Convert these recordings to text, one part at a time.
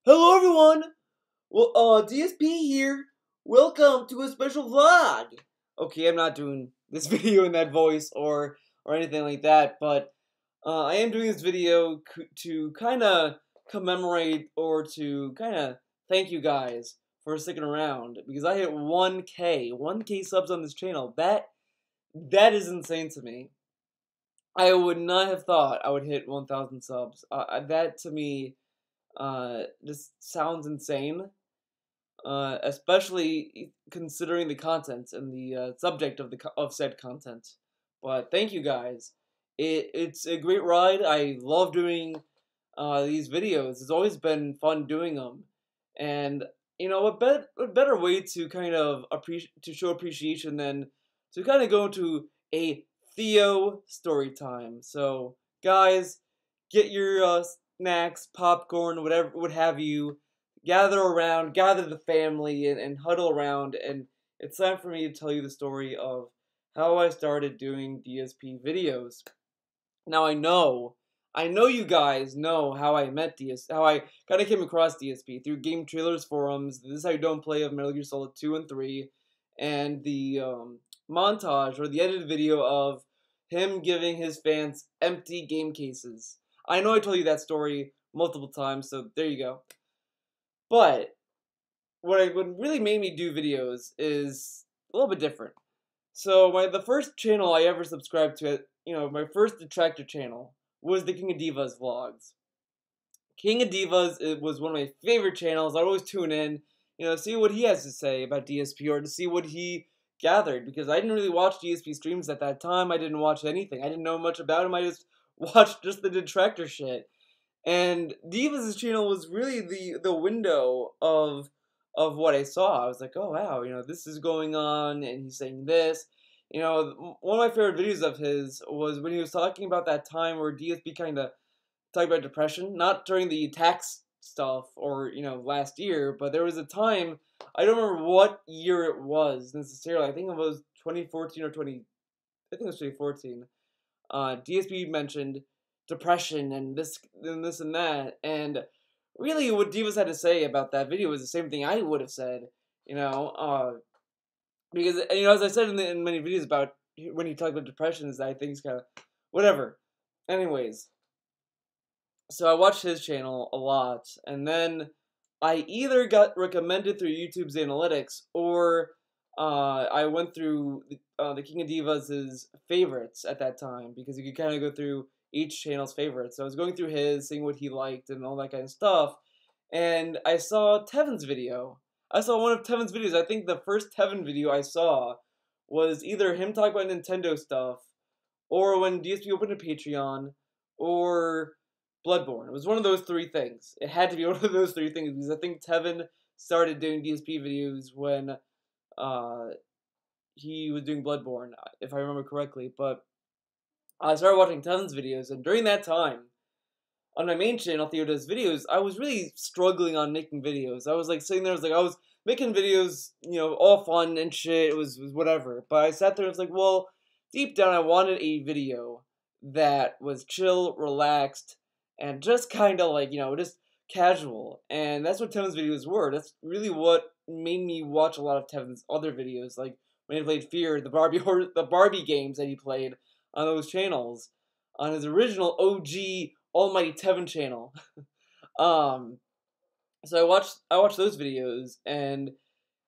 Hello everyone! Well, DSP here. Welcome to a special vlog. Okay, I'm not doing this video in that voice or anything like that, but I am doing this video to kind of commemorate or to kind of thank you guys for sticking around because I hit 1K subs on this channel. That is insane to me. I would not have thought I would hit 1,000 subs. That to me just sounds insane, especially considering the content and the subject of said content. But thank you guys. It's a great ride. I love doing these videos. It's always been fun doing them, and what better way to kind of show appreciation than to kind of go into a Theo story time. So guys, get your snacks, popcorn, whatever, what have you. Gather around, gather the family, and huddle around. And it's time for me to tell you the story of how I started doing DSP videos. Now I know you guys know how I met how I kind of came across DSP through game trailers forums. This is how you don't play of Metal Gear Solid 2 and 3, and the montage or the edited video of him giving his fans empty game cases. I know I told you that story multiple times, so there you go. But what really made me do videos is a little bit different. So the first channel I ever subscribed to, my first detractor channel was the King of Divas vlogs. King of Divas, it was one of my favorite channels. I'd always tune in, see what he has to say about DSP or to see what he gathered because I didn't really watch DSP streams at that time. I didn't watch anything. I didn't know much about him. I just watched just the detractor shit. And Divas' channel was really the window of what I saw. I was like, oh wow, this is going on, and he's saying this. One of my favorite videos of his was when he was talking about that time where DSP kind of talked about depression, not during the tax stuff or last year, but there was a time, I don't remember what year it was necessarily. I think it was 2014 or 20. I think it was 2014. DSP mentioned depression and this and that, and really what Divas had to say about that video was the same thing I would have said, because as I said in many videos about when he talked about depression, is that I think it's kind of whatever. Anyways, so I watched his channel a lot, and then I either got recommended through YouTube's analytics or I went through the King of Divas' favorites at that time because you could kind of go through each channel's favorites. So I was going through his, seeing what he liked and all that kind of stuff, and I saw Tevin's video. I saw one of Tevin's videos. I think the first Tevin video I saw was either him talking about Nintendo stuff, or when DSP opened a Patreon, or Bloodborne. It was one of those three things. It had to be one of those three things because I think Tevin started doing DSP videos when uh, he was doing Bloodborne, if I remember correctly. But I started watching Tevin's videos, and during that time, on my main channel, Theo Does Videos, I was really struggling on making videos. I was like sitting there, I was making videos, all fun and shit. It was whatever. But I sat there and I was like, well, deep down, I wanted a video that was chill, relaxed, and just kind of like, just casual. And that's what Tevin's videos were. That's really what made me watch a lot of Tevin's other videos, like when he played Fear, the Barbie games that he played on those channels, on his original OG Almighty Tevin channel. um, so I watched those videos, and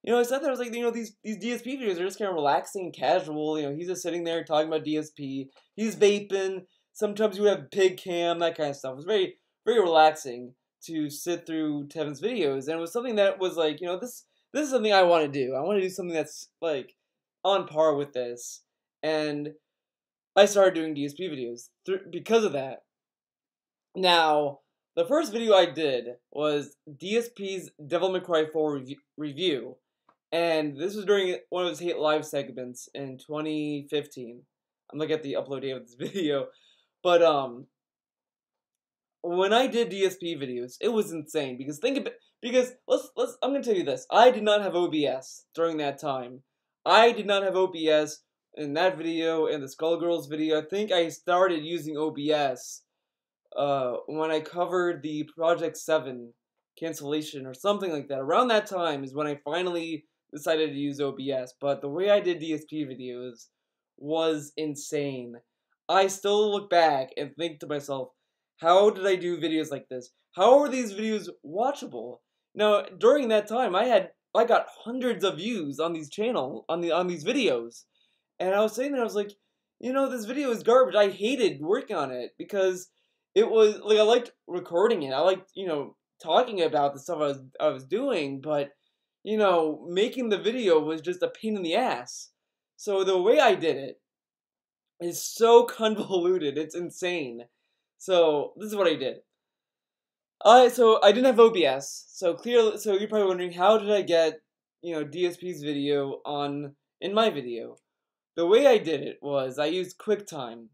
I sat there. I was like, these DSP videos are just kind of relaxing, and casual. He's just sitting there talking about DSP. He's vaping. Sometimes you would have pig cam, that kind of stuff. It was very very relaxing to sit through Tevin's videos, and it was something that was like, this is something I want to do. I want to do something that's like on par with this, and I started doing DSP videos because of that. Now, the first video I did was DSP's Devil May Cry 4 review, and this was during one of his Hate Live segments in 2015. I'm looking at the upload date of this video, but when I did DSP videos, it was insane because I'm gonna tell you this: I did not have OBS during that time. I did not have OBS in that video and the Skullgirls video. I think I started using OBS when I covered the Project 7 cancellation or something like that. Around that time is when I finally decided to use OBS, but the way I did DSP videos was insane. I still look back and think to myself, how did I do videos like this? How are these videos watchable? Now, during that time, I got hundreds of views on these on these videos. And I was saying that I was like, this video is garbage. I hated working on it because it was like I liked recording it. I liked, talking about the stuff I was doing, but making the video was just a pain in the ass. So the way I did it is so convoluted. It's insane. So this is what I did. So I didn't have OBS. So you're probably wondering, how did I get, DSP's video in my video? The way I did it was I used QuickTime.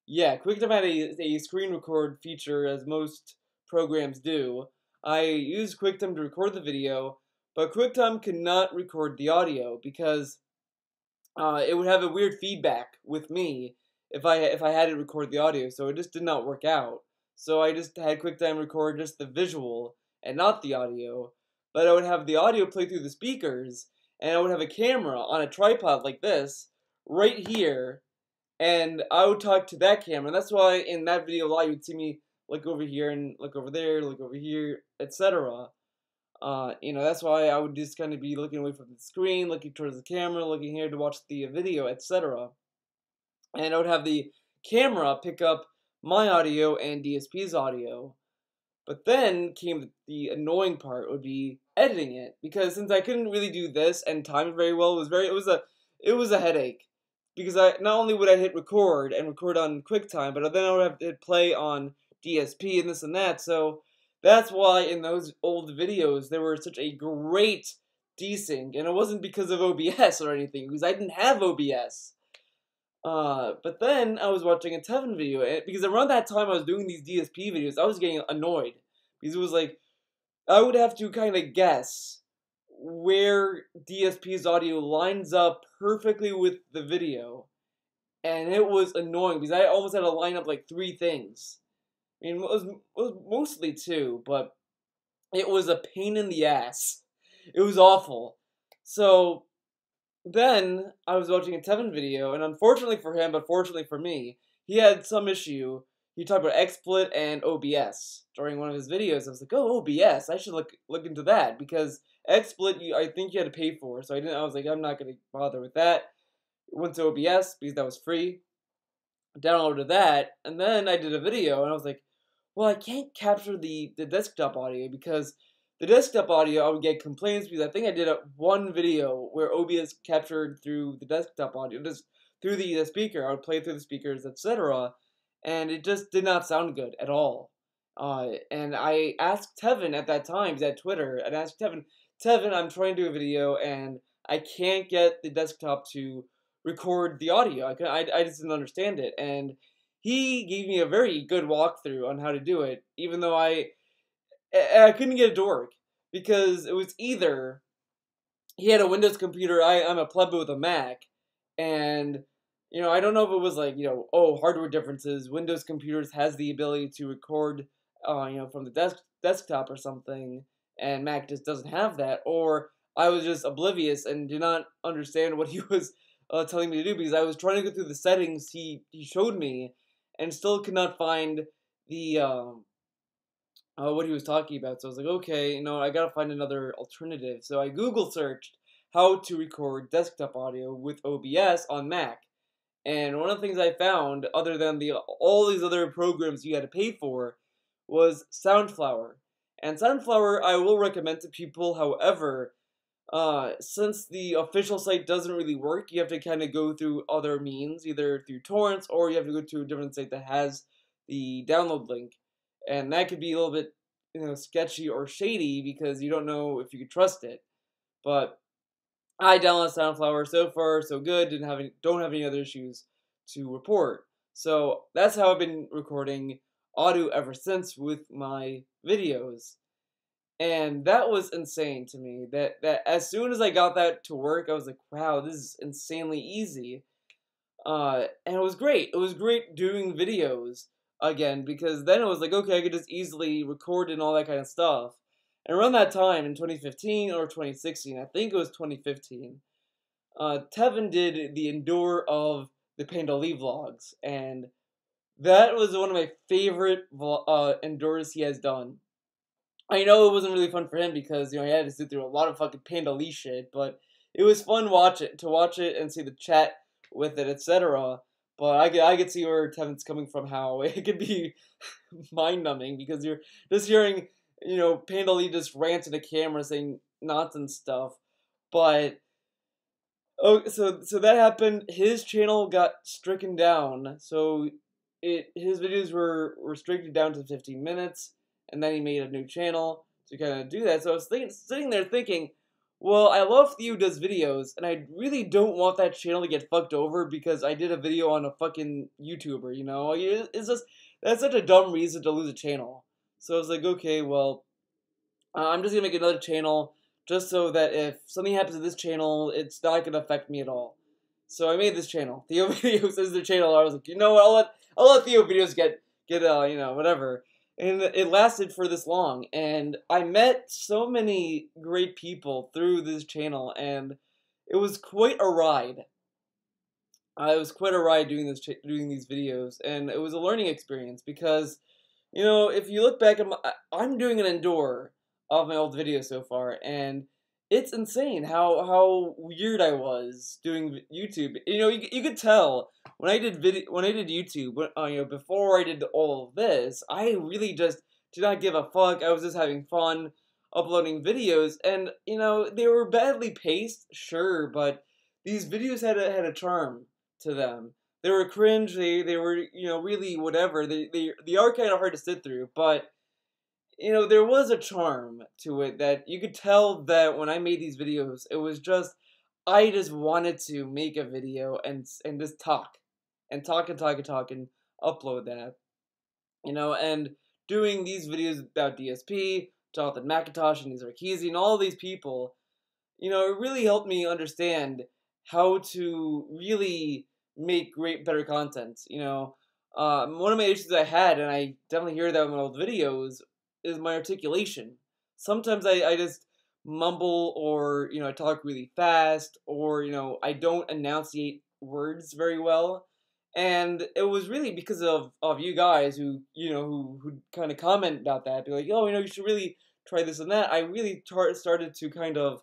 Yeah, QuickTime had a screen record feature, as most programs do. I used QuickTime to record the video, but QuickTime could not record the audio because it would have a weird feedback with me if I had it record the audio, so it just did not work out. So I just had QuickTime record just the visual and not the audio, but I would have the audio play through the speakers, and I would have a camera on a tripod like this right here, and I would talk to that camera. And that's why in that video live you would see me look over here and look over there, look over here, etc. That's why I would just kind of be looking away from the screen, looking towards the camera, looking here to watch the video, etc. And I would have the camera pick up my audio and DSP's audio. But then came the annoying part, would be editing it, because since I couldn't really do this and time it very well, it was a headache, because I not only would I hit record and record on QuickTime, but then I would have to hit play on DSP and this and that. So that's why in those old videos there were such a great desync, and it wasn't because of OBS or anything, because I didn't have OBS. But then I was watching a Tevin video, because around that time I was doing these DSP videos, I was getting annoyed, because it was like, I would have to kind of guess where DSP's audio lines up perfectly with the video, and it was annoying, because I almost had to line up like 3 things. I mean, it was mostly 2, but it was a pain in the ass. It was awful. So then I was watching a Tevin video, and unfortunately for him, but fortunately for me, he had some issue. He talked about XSplit and OBS during one of his videos. I was like, oh, OBS, I should look into that, because XSplit, I think you had to pay for, so I was like, I'm not going to bother with that. Went to OBS, because that was free. Downloaded that, and then I did a video, and I was like, well, I can't capture the desktop audio, because the desktop audio, I would get complaints, because I think I did one video where OBS captured through the desktop audio, just through the speaker. I would play through the speakers, etc., and it just did not sound good at all. And I asked Tevin at that time, he's at Twitter, and I asked Tevin, I'm trying to do a video, and I can't get the desktop to record the audio. I just didn't understand it, and he gave me a very good walkthrough on how to do it, even though I couldn't get it to work, because it was either he had a Windows computer, I'm a pleb with a Mac, and I don't know if it was like, hardware differences. Windows computers has the ability to record from the desktop or something, and Mac just doesn't have that, or I was just oblivious and did not understand what he was telling me to do, because I was trying to go through the settings he showed me and still could not find the what he was talking about. So I was like, okay, I gotta find another alternative. So I Google searched how to record desktop audio with OBS on Mac. And one of the things I found, other than all these other programs you had to pay for, was Soundflower. And Soundflower I will recommend to people. However, since the official site doesn't really work, you have to kind of go through other means, either through torrents, or you have to go to a different site that has the download link. And that could be a little bit, sketchy or shady, because you don't know if you could trust it. But I downloaded Soundflower. So far, so good. Don't have any other issues to report. So that's how I've been recording audio ever since with my videos. And that was insane to me. That as soon as I got that to work, I was like, wow, this is insanely easy. And it was great. It was great doing videos again, because then it was like, okay, I could just easily record and all that kind of stuff. And around that time in 2015 or 2016, I think it was 2015, Tevin did the Endure of the Panda Lee vlogs, and that was one of my favorite Endures he has done. I know it wasn't really fun for him because, he had to sit through a lot of fucking Panda Lee shit, but it was fun to watch it and see the chat with it, etc. But I could see where Tevin's coming from, how it could be mind-numbing because you're just hearing, Panda Lee just rant to the camera saying nonsense stuff. But so that happened. His channel got stricken down, so his videos were restricted down to 15 minutes, and then he made a new channel to kind of do that. So I was sitting there thinking, well, I love Theo does videos, and I really don't want that channel to get fucked over because I did a video on a fucking YouTuber. It's just that's such a dumb reason to lose a channel. So I was like, okay, well, I'm just gonna make another channel just so that if something happens to this channel, it's not gonna affect me at all. So I made this channel. Theo Videos is the channel. I was like, you know what? I'll let Theo Videos get whatever. And it lasted for this long, and I met so many great people through this channel, and it was quite a ride. It was quite a ride doing these videos, and it was a learning experience because, if you look back, I'm doing an Endure of my old videos so far, and it's insane how weird I was doing YouTube. You could tell when I did YouTube, before I did all of this, I really just did not give a fuck. I was just having fun uploading videos, and they were badly paced, sure, but these videos had a charm to them. They were cringe. They were really whatever. They are kind of hard to sit through, but there was a charm to it that you could tell that when I made these videos, it was just I just wanted to make a video and just talk and talk and talk and talk and upload that, and doing these videos about DSP, Jonathan McIntosh, and Sarkeesian, and all these people, it really helped me understand how to really make better content. One of my issues I had, and I definitely hear that in my old videos, is my articulation. Sometimes I just mumble, or I talk really fast, or I don't enunciate words very well. And it was really because of you guys who who kind of comment about that, be like, oh, you should really try this and that. I really started to kind of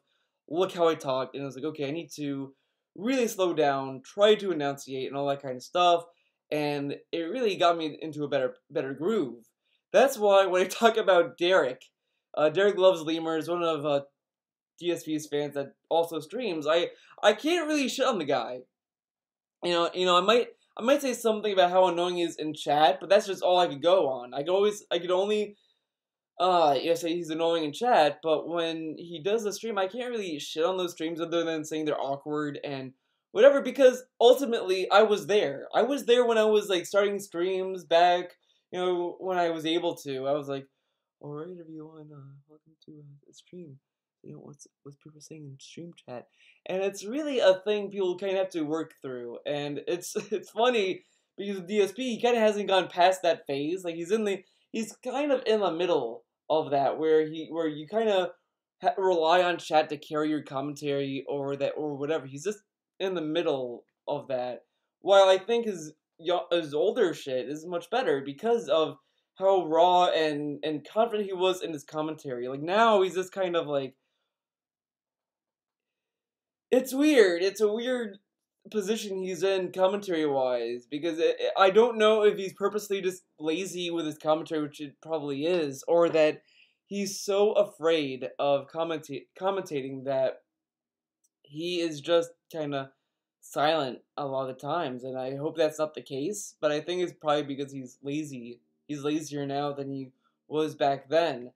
look how I talk, and I was like, okay, I need to really slow down, try to enunciate, and all that kind of stuff. And it really got me into a better groove. That's why when I talk about Derek, Derek loves lemurs, one of DSP's fans that also streams. I can't really shit on the guy. I might say something about how annoying he is in chat, but that's just all I could go on. I could only say he's annoying in chat, but when he does a stream, I can't really shit on those streams other than saying they're awkward and whatever, because ultimately I was there. I was there when I was like starting streams back, when I was able to. I was like, alright everyone, welcome to a stream. What's people saying in stream chat? And it's really a thing people kind of have to work through, and it's funny because DSP, he kind of hasn't gone past that phase. Like he's kind of in the middle of that, where you kind of rely on chat to carry your commentary or whatever. He's just in the middle of that. While I think his older shit is much better because of how raw and confident he was in his commentary. Like now he's just kind of like, it's weird. It's a weird position he's in commentary wise, because I don't know if he's purposely just lazy with his commentary, which it probably is, or that he's so afraid of commentating that he is just kind of silent a lot of the times. And I hope that's not the case, but I think it's probably because he's lazy. He's lazier now than he was back then,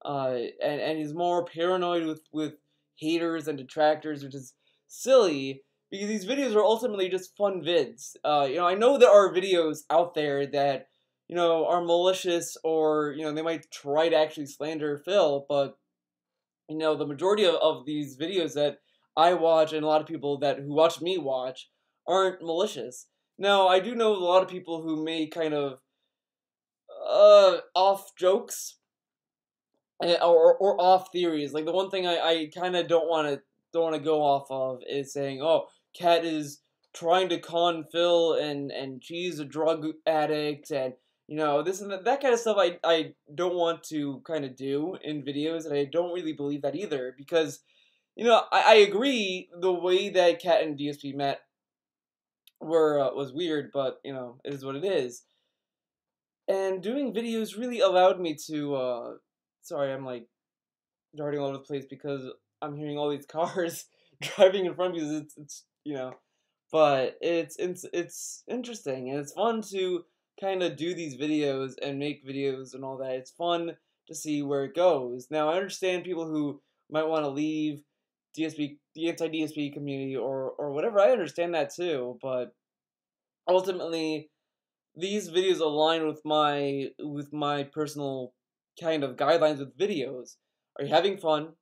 and he's more paranoid with haters and detractors, which is silly because these videos are ultimately just fun vids. I know there are videos out there that are malicious, or they might try to actually slander Phil, but the majority of these videos that I watch and a lot of people who watch me watch aren't malicious. Now, I do know a lot of people who may kind of off jokes or off theories. Like the one thing I kind of don't want to go off of is saying, oh, Kat is trying to con Phil and she's a drug addict and this and that kind of stuff. I don't want to kind of do in videos, and I don't really believe that either because I agree the way that Kat and DSP met was weird, but it is what it is. And doing videos really allowed me to sorry, I'm like darting all over the place because I'm hearing all these cars driving in front of me. It's but it's interesting and it's fun to kind of do these videos and make videos and all that. It's fun to see where it goes. Now I understand people who might want to leave DSP, the anti-DSP community or whatever. I understand that too, but ultimately these videos align with my personal kind of guidelines with videos. Are you having fun?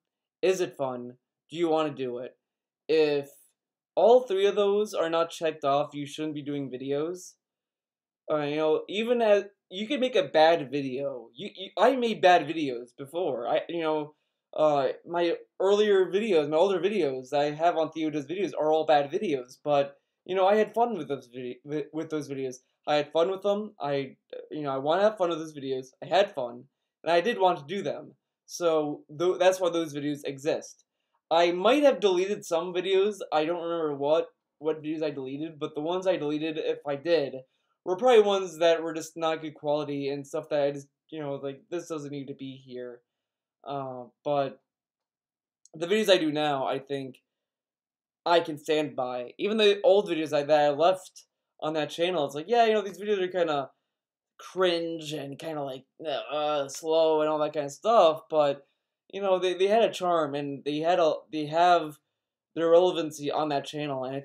Is it fun? Do you want to do it? If all three of those are not checked off, you shouldn't be doing videos. Even as you can make a bad video. I made bad videos before. My older videos I have on Theo Does Videos are all bad videos, but I had fun with with those videos. I had fun with them. I want to have fun with those videos. I had fun, and I did want to do them. So that's why those videos exist. I might have deleted some videos. I don't remember what videos I deleted, but the ones I deleted, if I did, were probably ones that were just not good quality and stuff that I just like this doesn't need to be here. But the videos I do now, I think I can stand by. Even the old videos that I left on that channel, it's like, yeah, these videos are kind of cringe and kind of like slow and all that kind of stuff, but they had a charm and they have their relevancy on that channel, and I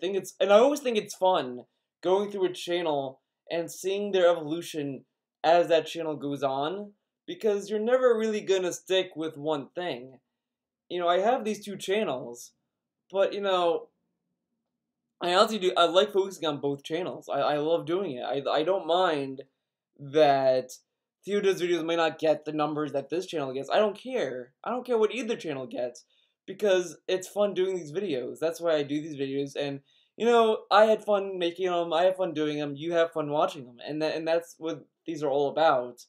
always think it's fun going through a channel and seeing their evolution as that channel goes on, because you're never really gonna stick with one thing. I have these two channels, but I honestly do. I like focusing on both channels. I love doing it. I don't mind that Theo Does Videos may not get the numbers that this channel gets. I don't care. I don't care what either channel gets because it's fun doing these videos. That's why I do these videos, and I had fun making them. I have fun doing them. You have fun watching them, and that's what these are all about.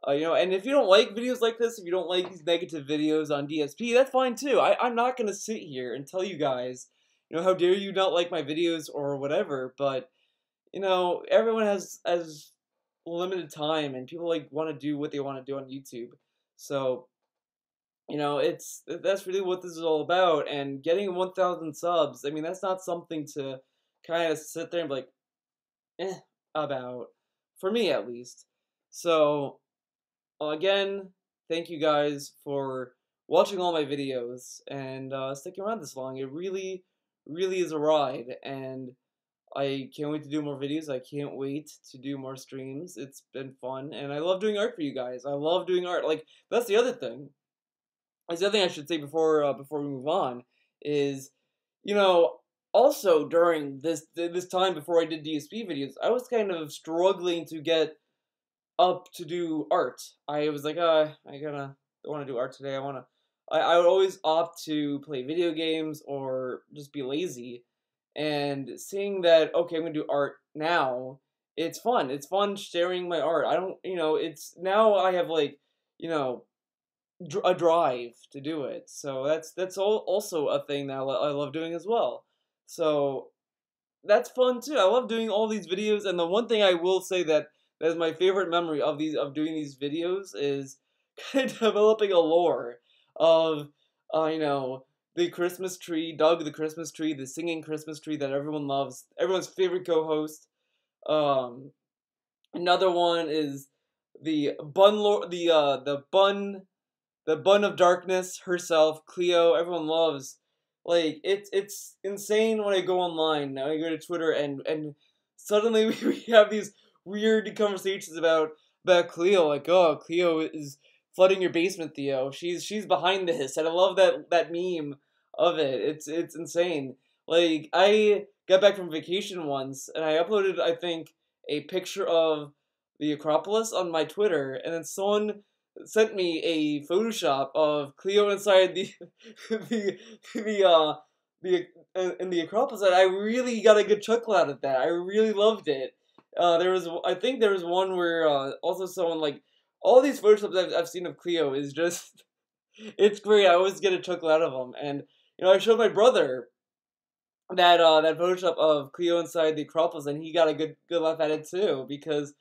And if you don't like videos like this, if you don't like these negative videos on DSP, that's fine too. I'm not gonna sit here and tell you guys, how dare you not like my videos or whatever. But everyone has limited time, and people want to do what they want to do on YouTube. So that's really what this is all about. And getting 1,000 subs, I mean, that's not something to kind of sit there and be like, about, for me at least. So again, thank you guys for watching all my videos and sticking around this long. It really, really is a ride, and I can't wait to do more videos. I can't wait to do more streams. It's been fun, and I love doing art for you guys. I love doing art. Like, that's the other thing. That's the other thing I should say before we move on is, also during this time before I did DSP videos, I was kind of struggling to get up to do art. I was like, I want to do art today. I would always opt to play video games or just be lazy. And seeing that, okay, I'm gonna do art now, it's fun. It's fun sharing my art. I don't, it's now I have a drive to do it. So that's also a thing that I love doing as well. So that's fun too. I love doing all these videos, and the one thing I will say that is my favorite memory of doing these videos is kind of developing a lore of the Christmas tree, Doug the Christmas tree, the singing Christmas tree that everyone loves, everyone's favorite co-host. Another one is the bun of darkness herself, Cleo. Everyone loves. Like, it's insane when I go online. Now I go to Twitter and suddenly we have these weird conversations about Cleo. Like, oh, Cleo is flooding your basement, Theo. She's behind this, and I love that meme of it. It's insane. Like, I got back from vacation once, and I uploaded, I think, a picture of the Acropolis on my Twitter, and then someone sent me a Photoshop of Cleo inside the in the Acropolis, and I really got a good chuckle out of that. I really loved it. I think there was one where also someone like all these Photoshops I've seen of Cleo is just it's great. I always get a chuckle out of them, and I showed my brother that Photoshop of Cleo inside the Acropolis, and he got a good laugh at it too, because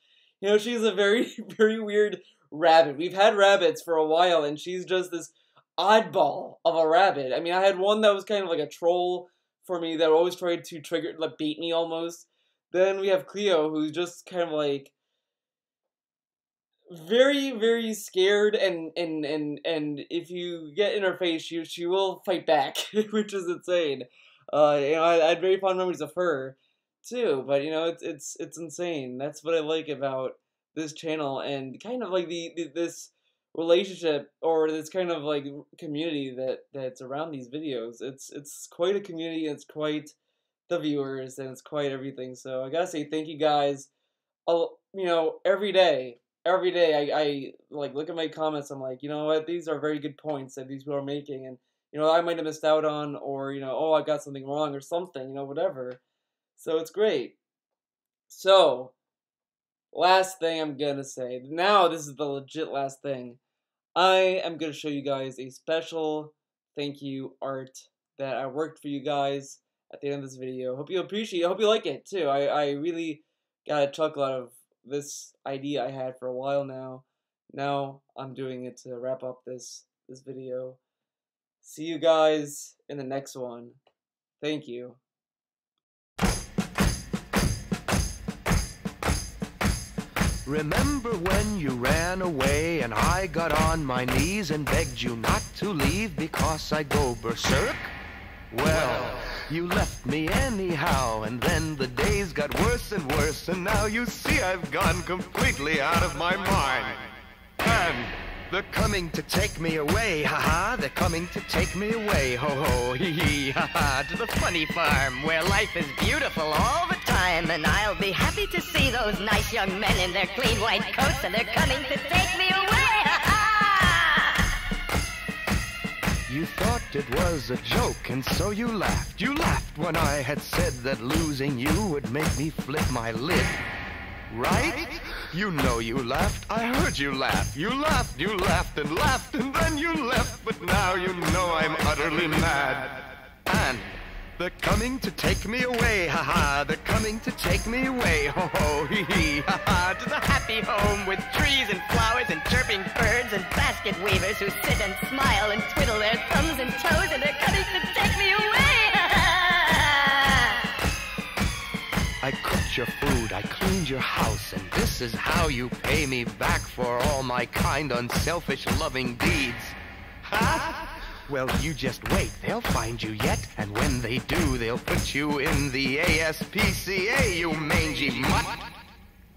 she's a very very weird rabbit. We've had rabbits for a while, and she's just this oddball of a rabbit. I mean, I had one that was kind of like a troll for me that always tried to bait me almost. Then we have Cleo, who's just kind of like very, very scared, and if you get in her face, she will fight back, which is insane. I had very fond memories of her too, but it's insane. That's what I like about this channel, and kind of like this relationship, or this kind of like community that's around these videos. It's quite a community, and it's quite the viewers, and it's quite everything. So I gotta say thank you guys. Every day I like look at my comments. I'm like, you know what, these are very good points that these people are making, and I might have missed out on, or oh, I got something wrong or something, whatever. So it's great. So last thing I'm gonna say, now this is the legit last thing. I am gonna show you guys a special thank you art that I worked for you guys at the end of this video. Hope you appreciate it. I hope you like it too. I really got a chuckle out of this idea I had for a while now. Now I'm doing it to wrap up this video. See you guys in the next one. Thank you. Remember when you ran away and I got on my knees and begged you not to leave because I go berserk? Well, you left me anyhow, and then the days got worse and worse, and now you see I've gone completely out of my mind. And they're coming to take me away, ha-ha, they're coming to take me away, ho-ho, hee-hee, ha-ha, to the funny farm where life is beautiful all the time, and I'll be happy to see those nice young men in their clean white coats, and they're coming to take me away, ha-ha! You thought it was a joke, and so you laughed. You laughed when I had said that losing you would make me flip my lid. Right? You know you laughed. I heard you laugh. You laughed and laughed, and then you left. But now you know I'm utterly mad. And they're coming to take me away, ha-ha. They're coming to take me away, ho-ho, hee-hee, ha-ha. To the happy home with trees and flowers and chirping birds and basket weavers who sit and smile and twiddle their thumbs and toes, and they're coming to take me away, ha-ha. I cooked your food, I cleaned your house, and this is how you pay me back for all my kind, unselfish, loving deeds. Ha? Well, you just wait, they'll find you yet, and when they do, they'll put you in the ASPCA, you mangy mutt.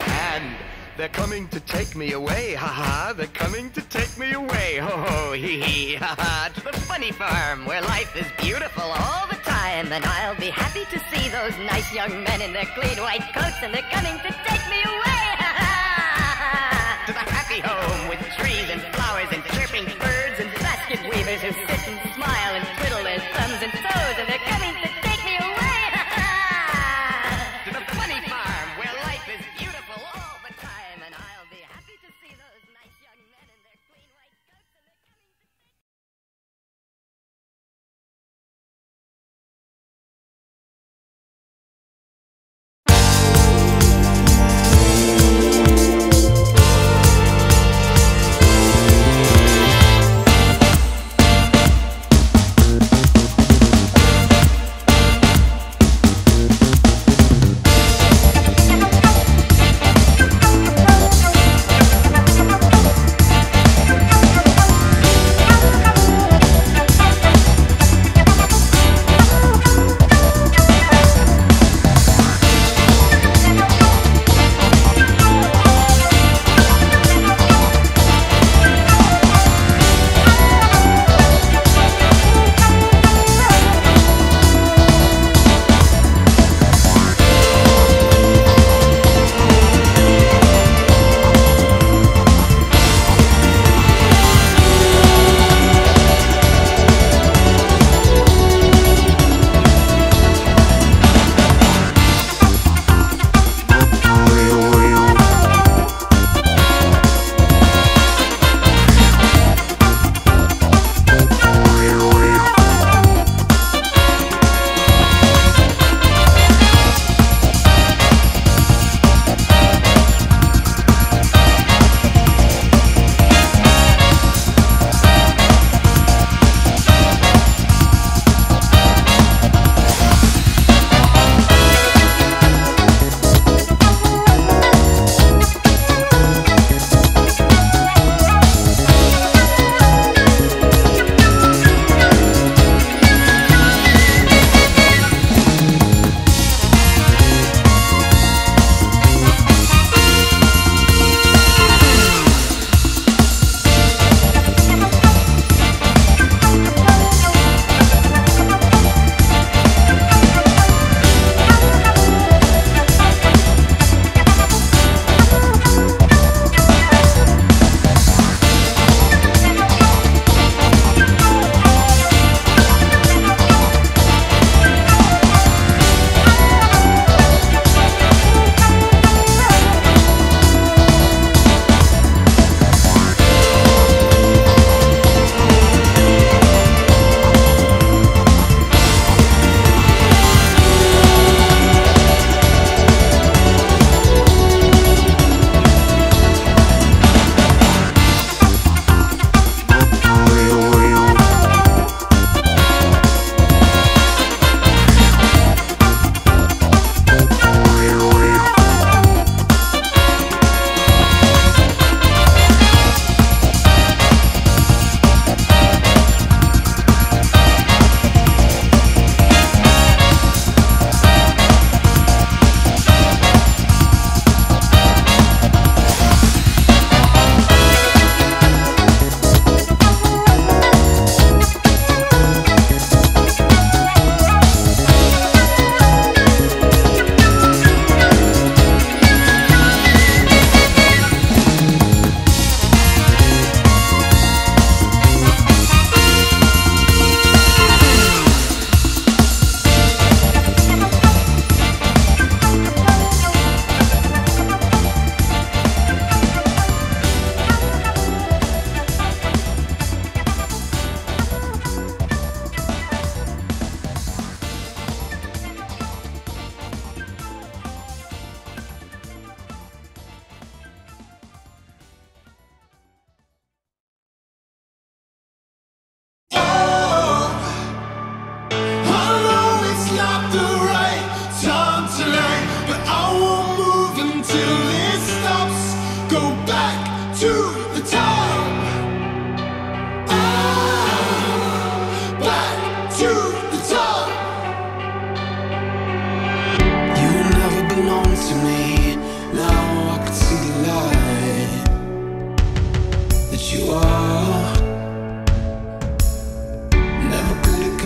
And they're coming to take me away, ha-ha, they're coming to take me away, ho-ho, hee-hee, ha-ha, to the funny farm where life is beautiful all the time, and I'll be happy to see those nice young men in their clean white coats, and they're coming to take me away, ha-ha, to the happy home with trees and flowers and chirping birds and basket weavers who sit and smile and twiddle their thumbs and toes, and they're coming to take me away, ha-ha, to the funny farm where life is beautiful all the time, and I'll be happy to see those nice young men in their clean white coats, and they're coming to take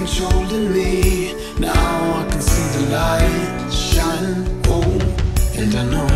controlling me. Now I can see the light shining, oh, and I know